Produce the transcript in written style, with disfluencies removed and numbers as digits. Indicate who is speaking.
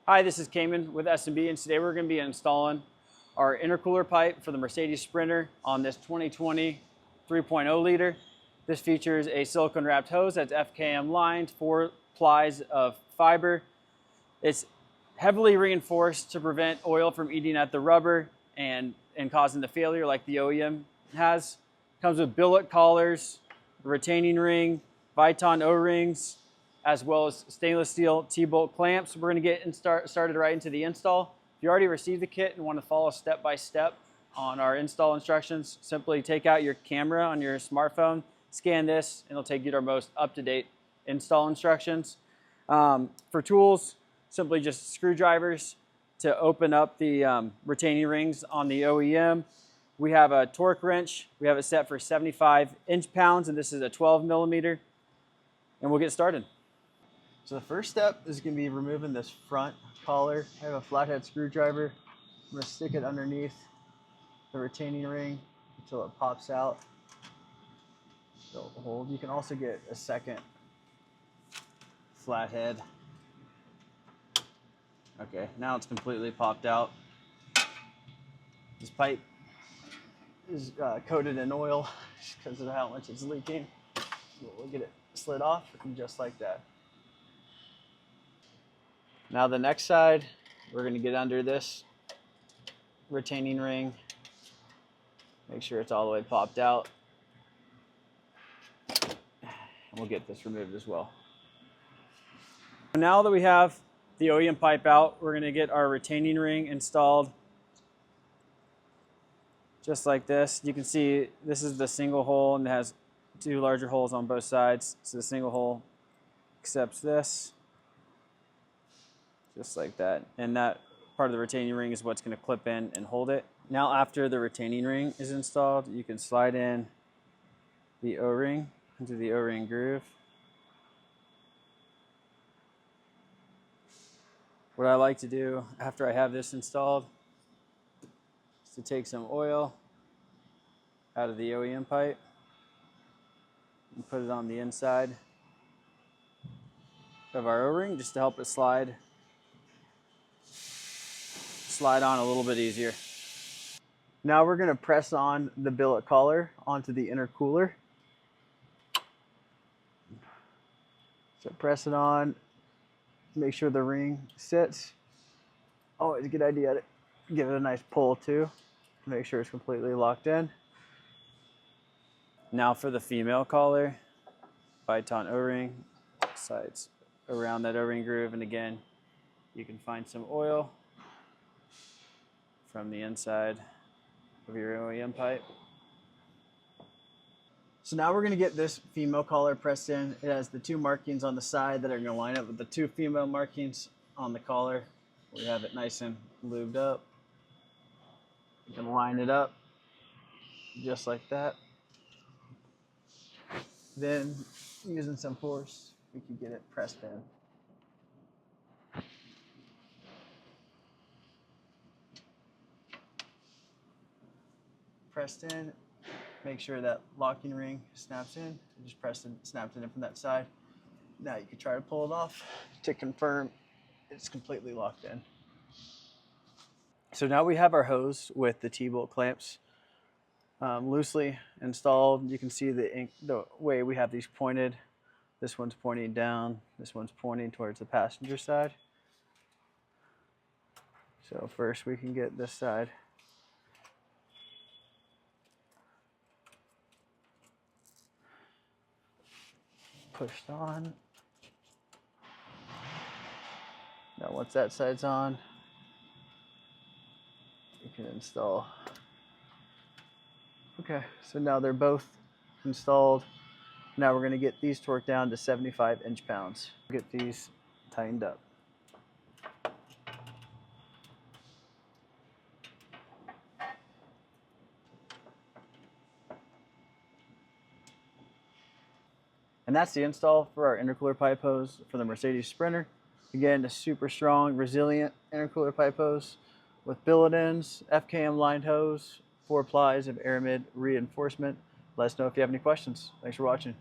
Speaker 1: Hi, this is Cayman with S&B, and today we're going to be installing our intercooler pipe for the Mercedes Sprinter on this 2020 3.0 liter. This features a silicone wrapped hose that's FKM lined, 4 plies of fiber. It's heavily reinforced to prevent oil from eating at the rubber and causing the failure like the OEM has. Comes with billet collars, retaining ring, Viton O-rings, as well as stainless steel T-bolt clamps. We're going to get started right into the install. If you already received the kit and want to follow step by step on our install instructions, simply take out your camera on your smartphone, scan this, and it'll take you to our most up-to-date install instructions. For tools, simply just screwdrivers to open up the retaining rings on the OEM. We have a torque wrench. We have it set for 75 inch-pounds, and this is a 12 millimeter. And we'll get started. So the first step is going to be removing this front collar. I have a flathead screwdriver. I'm going to stick it underneath the retaining ring until it pops out. So hold. You can also get a second flathead. Okay, now it's completely popped out. This pipe is coated in oil just because of how much it's leaking. We'll get it slid off and just like that. Now the next side, we're going to get under this retaining ring. Make sure it's all the way popped out. And we'll get this removed as well. Now that we have the OEM pipe out, we're going to get our retaining ring installed. Just like this. You can see this is the single hole and it has 2 larger holes on both sides. So the single hole accepts this. Just like that. And that part of the retaining ring is what's going to clip in and hold it. Now after the retaining ring is installed, you can slide in the O-ring into the O-ring groove. What I like to do after I have this installed is to take some oil out of the OEM pipe and put it on the inside of our O-ring just to help it slide on a little bit easier. Now we're going to press on the billet collar onto the intercooler. So press it on, make sure the ring sits. Always a good idea to give it a nice pull too, make sure it's completely locked in. Now for the female collar, Viton O-ring, sides around that O-ring groove, and again, you can find some oil from the inside of your OEM pipe. So now we're going to get this female collar pressed in. It has the 2 markings on the side that are going to line up with the 2 female markings on the collar. We have it nice and lubed up. You can line it up just like that. Then, using some force, we can get it pressed in. Pressed in, make sure that locking ring snaps in. Just press it, snaps it in from that side. Now you can try to pull it off to confirm it's completely locked in. So now we have our hose with the T-bolt clamps loosely installed. You can see the way we have these pointed. This one's pointing down, this one's pointing towards the passenger side. So first we can get this side. Pushed on. Now once that side's on, you can install. Okay, so now they're both installed. Now we're going to get these torqued down to 75 inch-pounds. Get these tightened up. And that's the install for our intercooler pipe hose for the Mercedes Sprinter. Again, a super strong, resilient intercooler pipe hose with billet ends, FKM lined hose, 4 plies of aramid reinforcement. Let us know if you have any questions. Thanks for watching.